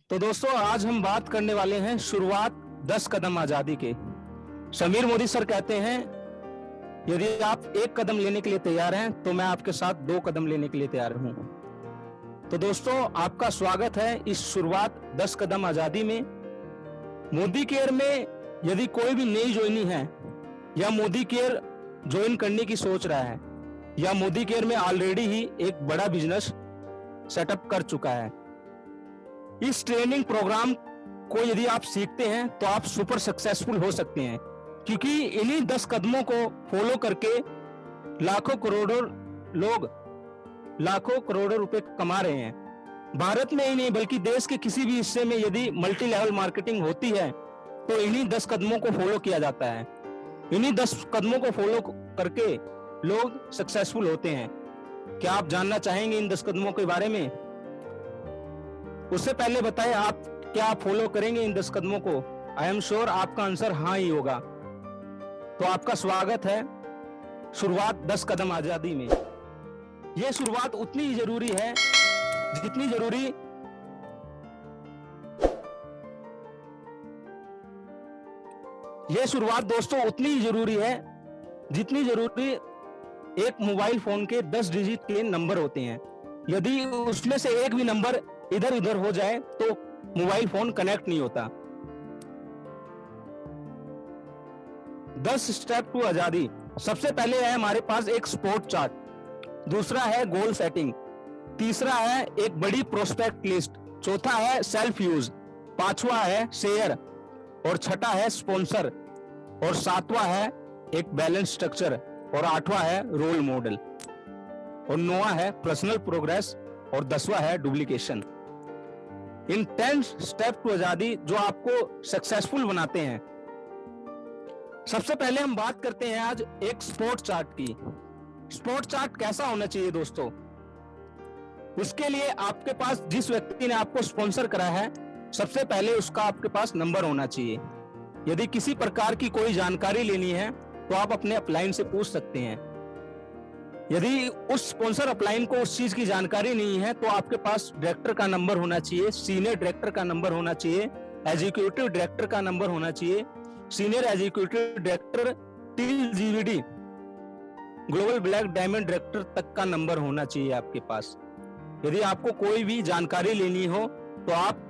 तो दोस्तों आज हम बात करने वाले हैं शुरुआत 10 कदम आजादी के। समीर मोदी सर कहते हैं यदि आप एक कदम लेने के लिए तैयार हैं तो मैं आपके साथ 2 कदम लेने के लिए तैयार हूं। तो दोस्तों आपका स्वागत है इस शुरुआत 10 कदम आजादी में। मोदी केयर में यदि कोई भी नई ज्वाइनी है या मोदी केयर ज्वाइन करने की सोच रहा है या मोदी केयर में ऑलरेडी ही एक बड़ा बिजनेस सेटअप कर चुका है, इस ट्रेनिंग प्रोग्राम को यदि आप सीखते हैं तो आप सुपर सक्सेसफुल हो सकते हैं, क्योंकि इन्हीं 10 कदमों को फॉलो करके लाखों करोड़ों लोग लाखों करोड़ों रुपए कमा रहे हैं। भारत में ही नहीं बल्कि देश के किसी भी हिस्से में यदि मल्टी लेवल मार्केटिंग होती है तो इन्हीं 10 कदमों को फॉलो किया जाता है। इन्हीं 10 कदमों को फॉलो करके लोग सक्सेसफुल होते हैं। क्या आप जानना चाहेंगे इन 10 कदमों के बारे में? उससे पहले बताएं आप क्या फॉलो करेंगे इन 10 कदमों को? आई एम श्योर आपका आंसर हाँ ही होगा। तो आपका स्वागत है शुरुआत 10 कदम आजादी में। यह शुरुआत उतनी ही जरूरी है जितनी जरूरी यह शुरुआत दोस्तों उतनी ही जरूरी है जितनी जरूरी एक मोबाइल फोन के 10 डिजिट के नंबर होते हैं। यदि उसमें से एक भी नंबर इधर उधर हो जाए तो मोबाइल फोन कनेक्ट नहीं होता। 10 स्टेप टू आजादी। सबसे पहले है हमारे पास एक स्पोर्ट चार्ट, दूसरा है गोल सेटिंग, तीसरा है एक बड़ी प्रोस्पेक्ट लिस्ट, चौथा है सेल्फ यूज, पांचवा है शेयर और छठा है स्पॉन्सर और सातवां है एक बैलेंस स्ट्रक्चर और आठवां है रोल मॉडल और नौवां है पर्सनल प्रोग्रेस और 10वां है डुप्लीकेशन। इन 10 स्टेप टू आजादी जो आपको सक्सेसफुल बनाते हैं। सबसे पहले हम बात करते हैं आज एक स्पोर्ट चार्ट की। स्पोर्ट चार्ट कैसा होना चाहिए दोस्तों? उसके लिए आपके पास जिस व्यक्ति ने आपको स्पॉन्सर करा है सबसे पहले उसका आपके पास नंबर होना चाहिए। यदि किसी प्रकार की कोई जानकारी लेनी है तो आप अपने अपलाइन से पूछ सकते हैं। यदि उस स्पॉन्सर अपलाइन को उस चीज की जानकारी नहीं है तो आपके पास डायरेक्टर का नंबर होना चाहिए, सीनियर डायरेक्टर का नंबर होना चाहिए, एग्जीक्यूटिव डायरेक्टर का नंबर होना चाहिए, senior executive director till GVD global black diamond director तक का नंबर होना चाहिए आपके पास। यदि आपको कोई भी जानकारी लेनी हो तो आप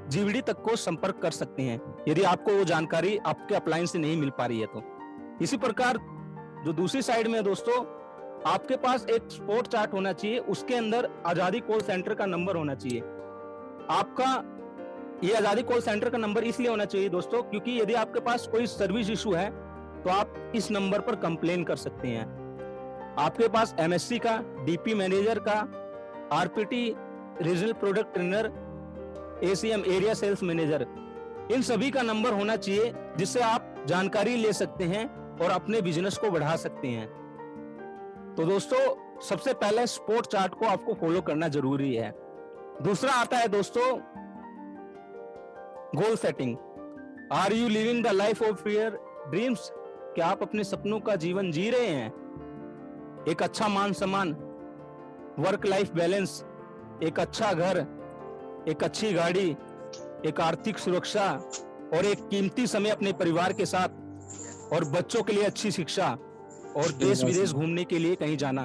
जीवीडी तक को संपर्क कर सकते हैं यदि आपको वो जानकारी आपके अपलाइन से नहीं मिल पा रही है तो। इसी प्रकार जो दूसरी साइड में दोस्तों आपके पास एक स्पोर्ट चार्ट होना चाहिए, उसके अंदर आजादी कॉल सेंटर का नंबर होना चाहिए। आपका ये आजादी कॉल सेंटर का नंबर इसलिए होना चाहिए दोस्तों क्योंकि यदि आपके पास कोई सर्विस इशू है तो आप इस नंबर पर कंप्लेन कर सकते हैं। आपके पास एमएससी का, डीपी मैनेजर का, RPT regional product trainer, ACM area sales manager, इन सभी का नंबर होना चाहिए जिससे आप जानकारी ले सकते हैं और अपने बिजनेस को बढ़ा सकते हैं। तो दोस्तों सबसे पहले स्पोर्ट चार्ट को आपको फॉलो करना जरूरी है। दूसरा आता है दोस्तों goal setting. Are you living the life of your dreams? क्या आप अपने सपनों का जीवन जी रहे हैं? एक अच्छा मान सम्मान, वर्क लाइफ बैलेंस, एक अच्छा घर, एक अच्छी गाड़ी, एक आर्थिक सुरक्षा और एक कीमती समय अपने परिवार के साथ और बच्चों के लिए अच्छी शिक्षा और देश विदेश घूमने के लिए कहीं जाना।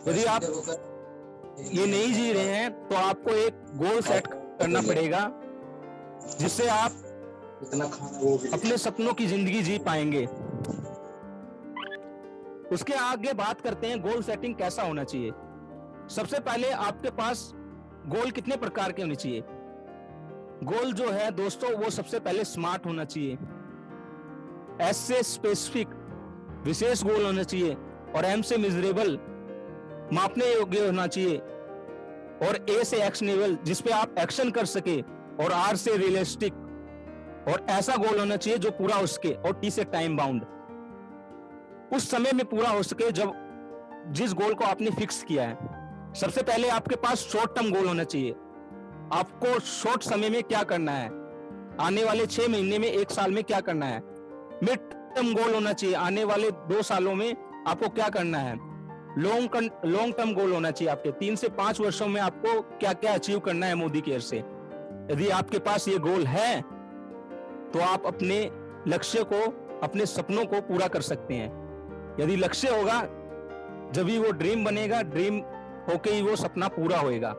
यदि आप ये नहीं जी रहे हैं तो आपको एक गोल सेट करना पड़ेगा जिससे आप अपने सपनों की जिंदगी जी पाएंगे। उसके आगे बात करते हैं गोल सेटिंग कैसा होना चाहिए। सबसे पहले आपके पास गोल कितने प्रकार के होने चाहिए? गोल जो है दोस्तों वो सबसे पहले स्मार्ट होना चाहिए, एस से स्पेसिफिक विशेष गोल होना चाहिए और एम से मेजरेबल मापने योग्य होना चाहिए और ए से एक्शनेबल जिसपे आप एक्शन कर सके और आर से रियलिस्टिक और ऐसा गोल होना चाहिए जो पूरा हो सके और टी से टाइम बाउंड उस समय में पूरा हो सके जब जिस गोल को आपने फिक्स किया है। सबसे पहले आपके पास शॉर्ट टर्म गोल होना चाहिए। आपको शॉर्ट समय में क्या करना है, आने वाले 6 महीने में, 1 साल में क्या करना है। मिड टर्म गोल होना चाहिए, आने वाले 2 सालों में आपको क्या करना है। लॉन्ग टर्म गोल होना चाहिए आपके 3 से 5 वर्षों में आपको क्या क्या अचीव करना है मोदी केयर से। यदि आपके पास ये गोल है तो आप अपने लक्ष्य को, अपने सपनों को पूरा कर सकते हैं। यदि लक्ष्य होगा जब ही वो ड्रीम बनेगा, ड्रीम होके ही वो सपना पूरा होएगा।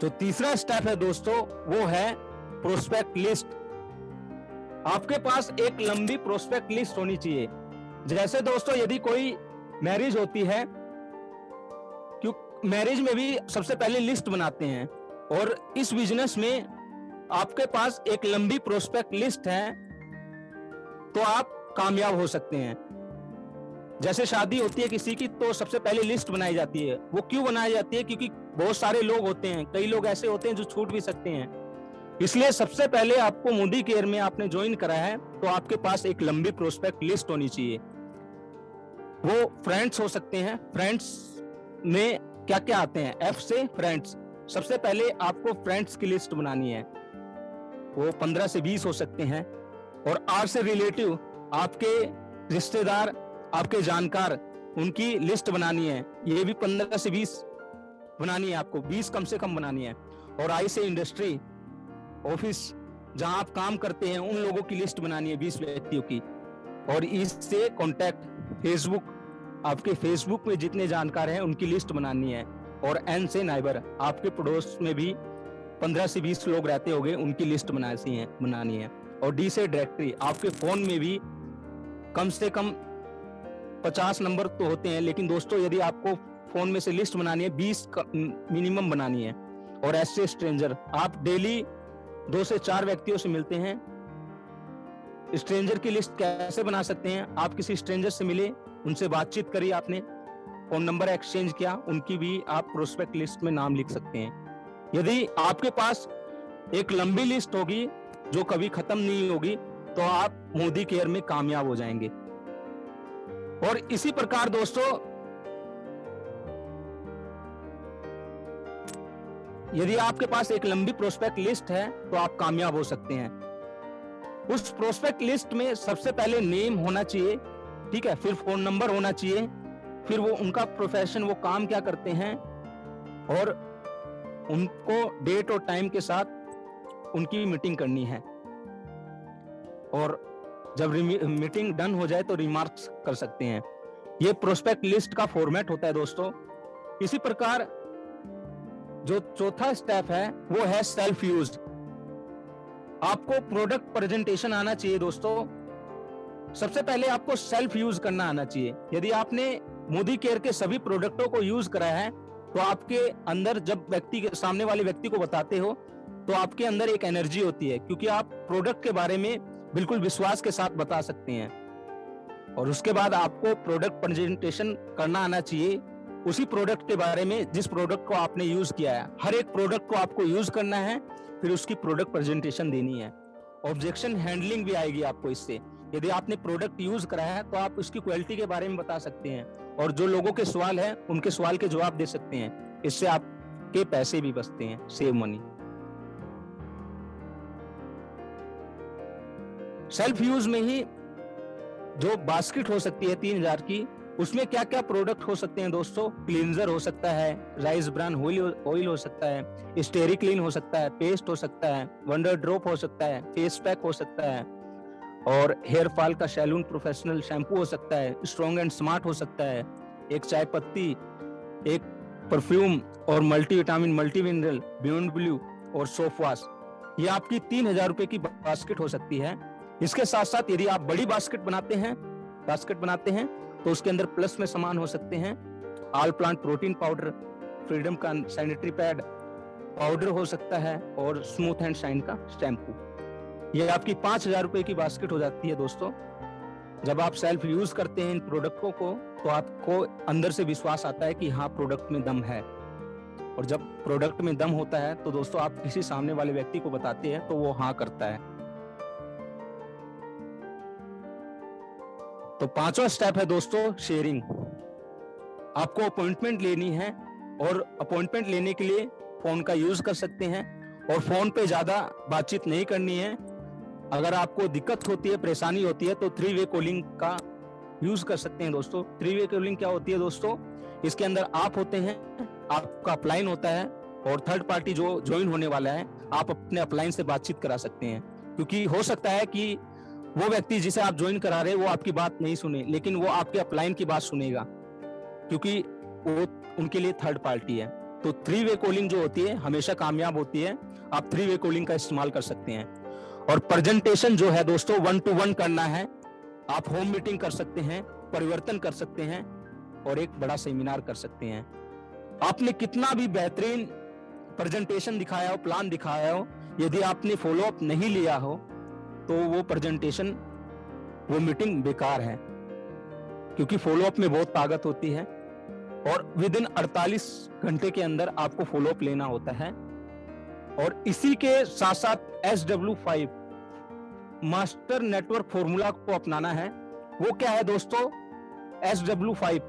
जो तीसरा स्टेप है दोस्तों वो है प्रोस्पेक्ट लिस्ट। आपके पास एक लंबी प्रोस्पेक्ट लिस्ट होनी चाहिए। जैसे दोस्तों यदि कोई मैरिज होती है, क्यों मैरिज में भी सबसे पहले लिस्ट बनाते हैं, और इस बिजनेस में आपके पास एक लंबी प्रोस्पेक्ट लिस्ट है तो आप कामयाब हो सकते हैं। जैसे शादी होती है किसी की तो सबसे पहले लिस्ट बनाई जाती है। वो क्यों बनाई जाती है? क्योंकि बहुत सारे लोग होते हैं, कई लोग ऐसे होते हैं जो छूट भी सकते हैं। इसलिए सबसे पहले आपको मोदी केयर में आपने ज्वाइन करा है तो आपके पास एक लंबी प्रोस्पेक्ट लिस्ट होनी चाहिए। वो फ्रेंड्स हो सकते हैं। फ्रेंड्स में क्या क्या आते हैं? एफ से फ्रेंड्स। सबसे पहले आपको फ्रेंड्स की लिस्ट बनानी है, वो 15 से 20 हो सकते हैं। और आर से रिलेटिव, आपके रिश्तेदार, आपके जानकार, उनकी लिस्ट बनानी है। ये भी 15 से 20 बनानी है आपको, 20 कम से कम बनानी है। और आई से इंडस्ट्री, ऑफिस जहां आप काम करते हैं उन लोगों की लिस्ट बनानी है, 20 व्यक्तियों की। और ई से कॉन्टैक्ट, फेसबुक, आपके फेसबुक में जितने जानकार हैं उनकी लिस्ट बनानी है। और एन से नाइबर, आपके पड़ोस में भी 15 से 20 लोग रहते होंगे, उनकी लिस्ट बनानी है। और डी से डायरेक्टरी, आपके फोन में भी कम से कम 50 नंबर तो होते हैं, लेकिन दोस्तों यदि आपको फोन में से लिस्ट बनानी है 20 मिनिमम बनानी है। और एस से स्ट्रेंजर, आप डेली 2 से 4 व्यक्तियों से मिलते हैं। स्ट्रेंजर की लिस्ट कैसे बना सकते हैं? आप किसी स्ट्रेंजर से मिले, उनसे बातचीत करी, आपने फोन नंबर एक्सचेंज किया, उनकी भी आप प्रोस्पेक्ट लिस्ट में नाम लिख सकते हैं। यदि आपके पास एक लंबी लिस्ट होगी जो कभी खत्म नहीं होगी तो आप मोदी केयर में कामयाब हो जाएंगे। और इसी प्रकार दोस्तों यदि आपके पास एक लंबी प्रोस्पेक्ट लिस्ट है तो आप कामयाब हो सकते हैं। उस प्रोस्पेक्ट लिस्ट में सबसे पहले नेम होना चाहिए, ठीक है, फिर फोन नंबर होना चाहिए, फिर वो उनका प्रोफेशन, वो काम क्या करते हैं, और उनको डेट और टाइम के साथ उनकी मीटिंग करनी है। और जब मीटिंग डन हो जाए तो रिमार्क्स कर सकते हैं। ये प्रोस्पेक्ट लिस्ट का फॉर्मेट होता है दोस्तों। इसी प्रकार जो चौथा स्टेप है वो है सेल्फ यूज। आपको प्रोडक्ट प्रेजेंटेशन आना चाहिए दोस्तों। सबसे पहले आपको सेल्फ यूज करना आना चाहिए। यदि आपने मोदी केयर के सभी प्रोडक्टों को यूज कराया है तो आपके अंदर, जब व्यक्ति के सामने वाले व्यक्ति को बताते हो तो आपके अंदर एक एनर्जी होती है, क्योंकि आप प्रोडक्ट के बारे में बिल्कुल विश्वास के साथ बता सकते हैं। और उसके बाद आपको प्रोडक्ट प्रेजेंटेशन करना आना चाहिए उसी प्रोडक्ट के बारे में जिस प्रोडक्ट को आपने यूज किया है। हर एक प्रोडक्ट को आपको यूज करना है, फिर उसकी प्रोडक्ट प्रेजेंटेशन देनी है। ऑब्जेक्शन हैंडलिंग भी आएगी आपको इससे। यदि आपने प्रोडक्ट यूज कराया है तो आप उसकी क्वालिटी के बारे में बता सकते हैं, और जो लोगों के सवाल है उनके सवाल के जवाब दे सकते हैं। इससे आपके पैसे भी बचते हैं, सेव मनी। सेल्फ यूज में ही जो बास्केट हो सकती है 3000 की, उसमें क्या क्या प्रोडक्ट हो सकते हैं दोस्तों? क्लींजर हो सकता है, राइस ब्रान ऑयल हो सकता है, स्टेरी क्लीन हो सकता है, पेस्ट हो सकता है, वंडर ड्रॉप हो सकता है, फेस पैक हो सकता है, और हेयर फॉल का सैलून प्रोफेशनल शैम्पू हो सकता है, स्ट्रॉन्ग एंड स्मार्ट हो सकता है, एक चाय पत्ती, एक परफ्यूम, और multivitamin, multi mineral, beyond blue, और सोप वॉश। ये आपकी 3000 रुपए की बास्केट हो सकती है। इसके साथ साथ यदि आप बड़ी बास्केट बनाते हैं तो उसके अंदर प्लस में सामान हो सकते हैं all plant protein powder, freedom का सैनिटरी पैड पाउडर हो सकता है, और स्मूथ एंड शाइन का शैम्पू। ये आपकी 5000 रुपए की बास्केट हो जाती है दोस्तों। जब आप सेल्फ यूज करते हैं इन प्रोडक्टों को तो आपको अंदर से विश्वास आता है कि हाँ, प्रोडक्ट में दम है। और जब प्रोडक्ट में दम होता है तो दोस्तों आप किसी सामने वाले व्यक्ति को बताते हैं तो वो हाँ करता है। तो पांचवा स्टेप है दोस्तों शेयरिंग। आपको अपॉइंटमेंट लेनी है, और अपॉइंटमेंट लेने के लिए फोन का यूज कर सकते हैं, और फोन पे ज्यादा बातचीत नहीं करनी है। अगर आपको दिक्कत होती है, परेशानी होती है, तो 3 वे कॉलिंग का यूज कर सकते हैं दोस्तों। 3 वे कॉलिंग क्या होती है दोस्तों? इसके अंदर आप होते हैं, आपका अपलाइन होता है, और थर्ड पार्टी जो ज्वाइन होने वाला है, आप अपने अपलाइन से बातचीत करा सकते हैं, क्योंकि हो सकता है कि वो व्यक्ति जिसे आप ज्वाइन करा रहे हैं वो आपकी बात नहीं सुने, लेकिन वो आपके अपलाइन की बात सुनेगा, क्योंकि वो उनके लिए थर्ड पार्टी है। तो 3 वे कॉलिंग जो होती है हमेशा कामयाब होती है। आप 3 वे कॉलिंग का इस्तेमाल कर सकते हैं। और प्रेजेंटेशन जो है दोस्तों 1 to 1 करना है। आप होम मीटिंग कर सकते हैं, परिवर्तन कर सकते हैं और एक बड़ा सेमिनार कर सकते हैं। आपने कितना भी बेहतरीन प्रेजेंटेशन दिखाया हो, प्लान दिखाया हो, यदि आपने फॉलो अप नहीं लिया हो तो वो प्रेजेंटेशन, वो मीटिंग बेकार है, क्योंकि फॉलो अप में बहुत ताकत होती है और विद इन 48 घंटे के अंदर आपको फॉलो अप लेना होता है। और इसी के साथ साथ SW5 मास्टर नेटवर्क फॉर्मूला को अपनाना है। वो क्या है दोस्तों? SW5,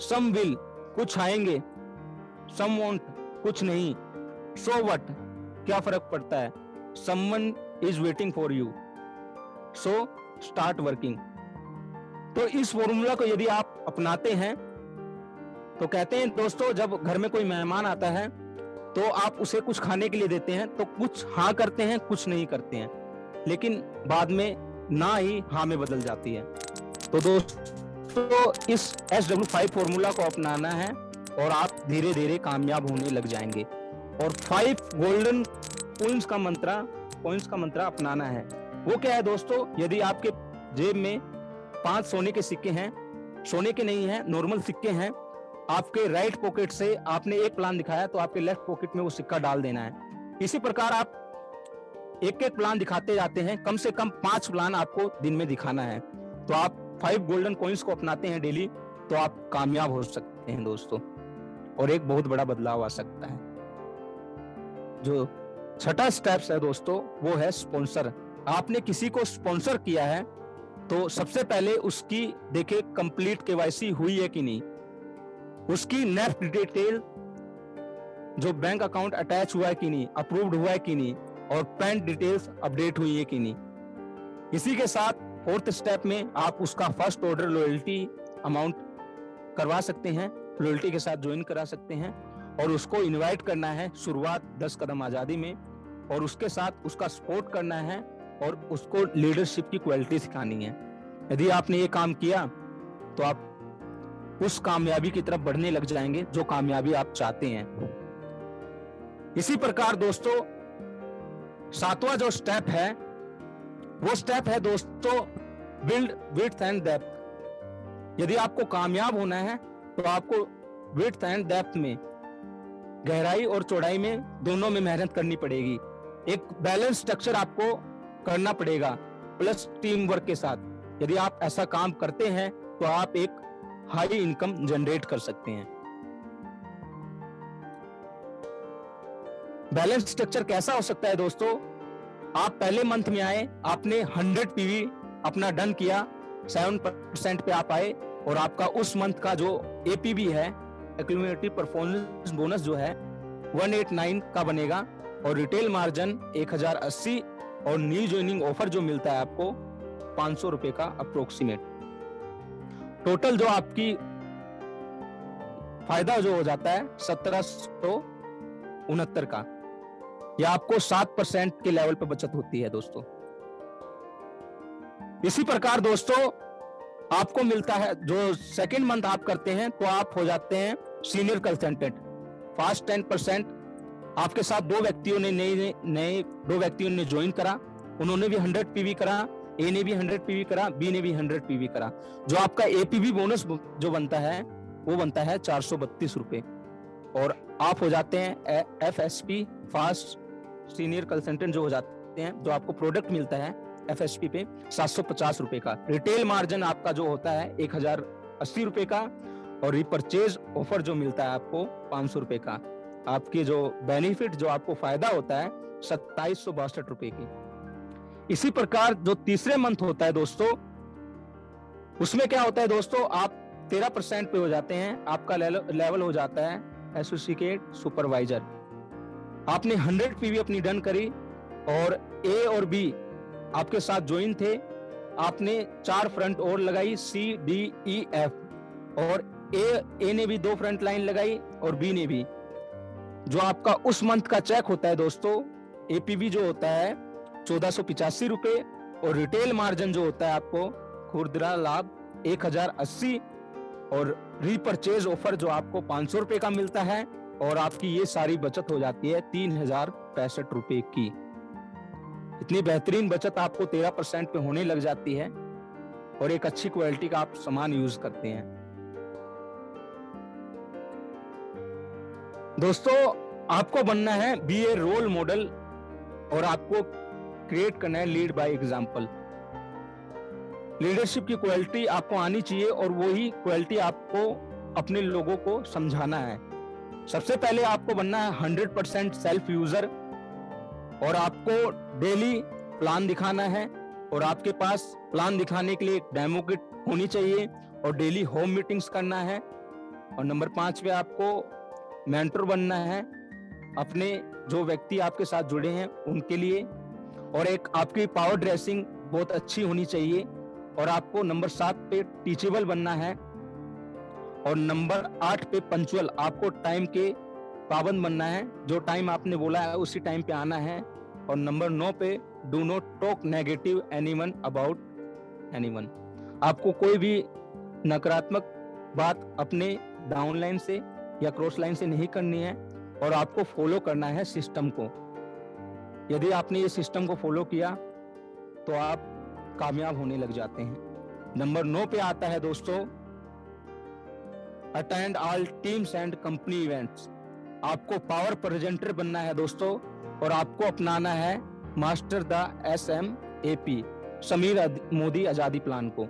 सम विल, कुछ आएंगे, सम वॉन्ट, कुछ नहीं, सो व्हाट, क्या फर्क पड़ता है, someone is waiting for you, so start working. तो इस फॉर्मूला को यदि आप अपनाते हैं तो कहते हैं दोस्तों, जब घर में कोई मेहमान आता है तो आप उसे कुछ खाने के लिए देते हैं तो कुछ हाँ करते हैं, कुछ नहीं करते हैं, लेकिन बाद में ना ही हाँ में बदल जाती है। तो दोस्तों इस SW5 फॉर्मूला को अपनाना है और आप धीरे धीरे कामयाब होने लग जाएंगे। और 5 गोल्डन पॉइंट्स का मंत्र अपनाना है। वो क्या है दोस्तों? यदि आपके जेब में 5 सोने के सिक्के हैं, सोने के नहीं हैं, नॉर्मल सिक्के हैं, आपके राइट पॉकेट से आपने एक प्लान दिखाया तो आपके लेफ्ट पॉकेट में वो सिक्का डाल देना है। इसी प्रकार आप एक एक प्लान दिखाते जाते हैं, कम से कम 5 प्लान आपको दिन में दिखाना है। तो आप 5 गोल्डन कॉइन्स को अपनाते हैं डेली तो आप कामयाब हो सकते हैं दोस्तों, और एक बहुत बड़ा बदलाव आ सकता है। जो छठा स्टेप्स है दोस्तों वो है स्पॉन्सर। आपने किसी को स्पॉन्सर किया है तो सबसे पहले उसकी देखे कंप्लीट KYC हुई है कि नहीं, उसकी नेफ्ट डिटेल, जो बैंक अकाउंट अटैच हुआ है कि नहीं, अप्रूव्ड हुआ है कि नहीं, और पैन डिटेल्स अपडेट हुई है कि नहीं। इसी के साथ 4th स्टेप में आप उसका फर्स्ट ऑर्डर लॉयल्टी अमाउंट करवा सकते हैं, लॉयल्टी के साथ ज्वाइन करा सकते हैं, और उसको इनवाइट करना है शुरुआत 10 कदम आजादी में, और उसके साथ उसका सपोर्ट करना है और उसको लीडरशिप की क्वालिटी सिखानी है। यदि आपने ये काम किया तो आप उस कामयाबी की तरफ बढ़ने लग जाएंगे जो कामयाबी आप चाहते हैं। इसी प्रकार दोस्तों 7वां जो स्टेप है वो स्टेप है दोस्तों बिल्ड विड्थ एंड डेप्थ। यदि आपको कामयाब होना है तो आपको विड्थ एंड डेप्थ में, गहराई और चौड़ाई में, दोनों में मेहनत करनी पड़ेगी। एक बैलेंस स्ट्रक्चर आपको करना पड़ेगा प्लस टीम वर्क के साथ। यदि आप ऐसा काम करते हैं तो आप एक हाई इनकम जनरेट कर सकते हैं। बैलेंस स्ट्रक्चर कैसा हो सकता है दोस्तों? आप पहले मंथ में आए, आपने 100 PV अपना डन किया, 7% पे आप आए, और आपका उस मंथ का जो APB है, एक्यूमुलेटिव परफॉर्मेंस बोनस जो है 189 का बनेगा, और रिटेल मार्जिन 1080, और न्यू ज्वाइनिंग ऑफर जो मिलता है आपको 500 रुपए का अप्रोक्सीमेट। टोटल जो आपकी फायदा जो हो जाता है 1769 का, या आपको 7% के लेवल पे बचत होती है दोस्तों। इसी प्रकार दोस्तों आपको मिलता है, जो सेकंड मंथ आप करते हैं तो आप हो जाते हैं सीनियर कंसल्टेंट। फास्ट 10%, आपके साथ 2 व्यक्तियों ने नए 2 व्यक्तियों ने ज्वाइन करा, उन्होंने भी 100 PV करा, ए ने भी 100 PV करा, बी ने भी 100 PV करा। जो आपका APB बोनस जो बनता है वो बनता है 432 रुपए, और आप हो जाते हैं FSP फास्ट सीनियर कंसल्टेंट जो हो जाते हैं। जो आपको प्रोडक्ट मिलता है FSP पे 750 रुपए का। रिटेल मार्जिन आपका जो होता है 1080 रुपए का, और रिपर्चेज ऑफर जो मिलता है आपको 500 रुपए का। आपके जो बेनिफिट, जो आपको फायदा होता है 2762 रुपए की। इसी प्रकार जो तीसरे मंथ होता है दोस्तों, उसमें क्या होता है दोस्तों, आप 13% पे हो जाते हैं, आपका लेवल हो जाता है एसोसिएट सुपरवाइजर। आपने 100 PV अपनी डन करी, और ए और बी आपके साथ ज्वाइन थे, आपने 4 फ्रंट और लगाई, C-D-E-F, और ए ने भी 2 फ्रंट लाइन लगाई और बी ने भी, जो आपका उस मंथ का चेक होता है दोस्तों, एपीवी जो होता है 1485 रुपए, और रिटेल मार्जिन जो होता है आपको खुदरा लाभ 1080, और रीपरचेज ऑफर जो आपको 500 रुपए का मिलता है, और आपकी ये सारी बचत हो जाती है 3065 रुपए की। इतनी बेहतरीन बचत आपको 13% पे होने लग जाती है, और एक अच्छी क्वालिटी का आप सामान यूज करते हैं। दोस्तों, आपको बनना है बी ए रोल मॉडल, और आपको क्रिएट करना है लीड बाय एग्जांपल। लीडरशिप की क्वालिटी आपको आनी चाहिए, और वही क्वालिटी आपको अपने लोगों को समझाना है। सबसे पहले आपको बनना है 100% सेल्फ यूजर, और आपको डेली प्लान दिखाना है, और आपके पास प्लान दिखाने के लिए एक डेमो किट होनी चाहिए, और डेली होम मीटिंग्स करना है। और नंबर 5 पे आपको मेंटर बनना है अपने जो व्यक्ति आपके साथ जुड़े हैं उनके लिए, और एक आपकी पावर ड्रेसिंग बहुत अच्छी होनी चाहिए, और आपको नंबर 7 पे टीचेबल बनना है, और नंबर 8 पे पंचुअल, आपको टाइम के पाबंद बनना है, जो टाइम आपने बोला है उसी टाइम पे आना है। और नंबर 9 पे do not talk negative anyone about anyone, आपको कोई भी नकारात्मक बात अपने डाउनलाइन से या क्रॉस लाइन से नहीं करनी है, और आपको फॉलो करना है सिस्टम को। यदि आपने ये सिस्टम को फॉलो किया तो आप कामयाब होने लग जाते हैं। नंबर 9 पे आता है दोस्तों, attend all teams and company events, आपको पावर प्रेजेंटर बनना है दोस्तों, और आपको अपनाना है master the SMAP Sameer Modi आजादी प्लान को,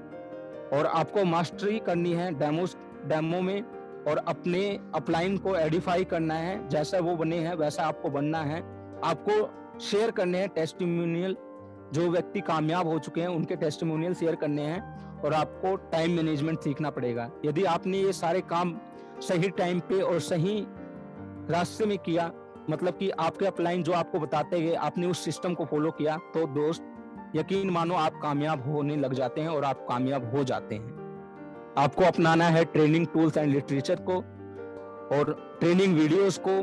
और आपको मास्टरी करनी है डेमो में, और अपने अपलाइन को एडिफाई करना है, जैसा वो बने हैं वैसा आपको बनना है। आपको शेयर करने हैं टेस्टिमोनियल, जो व्यक्ति कामयाब हो चुके हैं उनके टेस्टिमोनियल शेयर करने हैं, और आपको टाइम मैनेजमेंट सीखना पड़ेगा। यदि आपने ये सारे काम सही टाइम पे और सही रास्ते में किया, मतलब कि आपके अपलाइन जो आपको बताते गए आपने उस सिस्टम को फॉलो किया, तो दोस्त यकीन मानो आप कामयाब होने लग जाते हैं, और आप कामयाब हो जाते हैं। आपको अपनाना है ट्रेनिंग टूल्स एंड लिटरेचर को, और ट्रेनिंग वीडियोस को,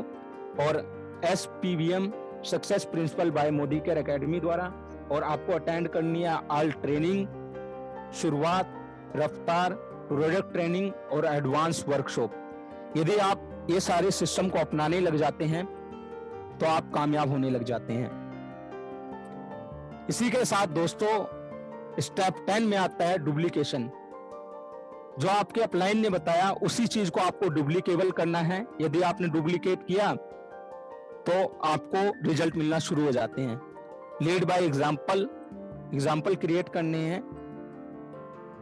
और SPVM success principal bye Modi care academy द्वारा, और आपको अटेंड करनी है ऑल ट्रेनिंग, शुरुआत, रफ्तार, प्रोडक्ट ट्रेनिंग और एडवांस वर्कशॉप। यदि आप ये सारे सिस्टम को अपनाने लग जाते हैं तो आप कामयाब होने लग जाते हैं। इसी के साथ दोस्तों स्टेप 10 में आता है डुप्लीकेशन। जो आपके अपलाइन ने बताया उसी चीज को आपको डुप्लीकेबल करना है। यदि आपने डुप्लीकेट किया तो आपको रिजल्ट मिलना शुरू हो जाते हैं। लीड बाय एग्जाम्पल क्रिएट करने हैं,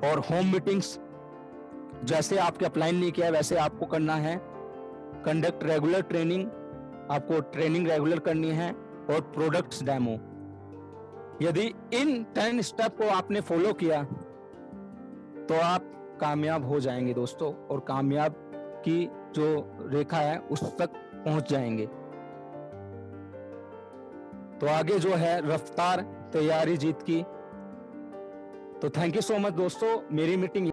और होम मीटिंग्स जैसे आपके अपलाइन ने किया वैसे आपको करना है। कंडक्ट रेगुलर ट्रेनिंग, आपको ट्रेनिंग रेगुलर करनी है, और प्रोडक्ट्स डेमो। यदि इन 10 स्टेप को आपने फॉलो किया तो आप कामयाब हो जाएंगे दोस्तों, और कामयाब की जो रेखा है उस तक पहुंच जाएंगे। तो आगे जो है रफ्तार, तैयारी जीत की। तो थैंक यू सो मच दोस्तों, मेरी मीटिंग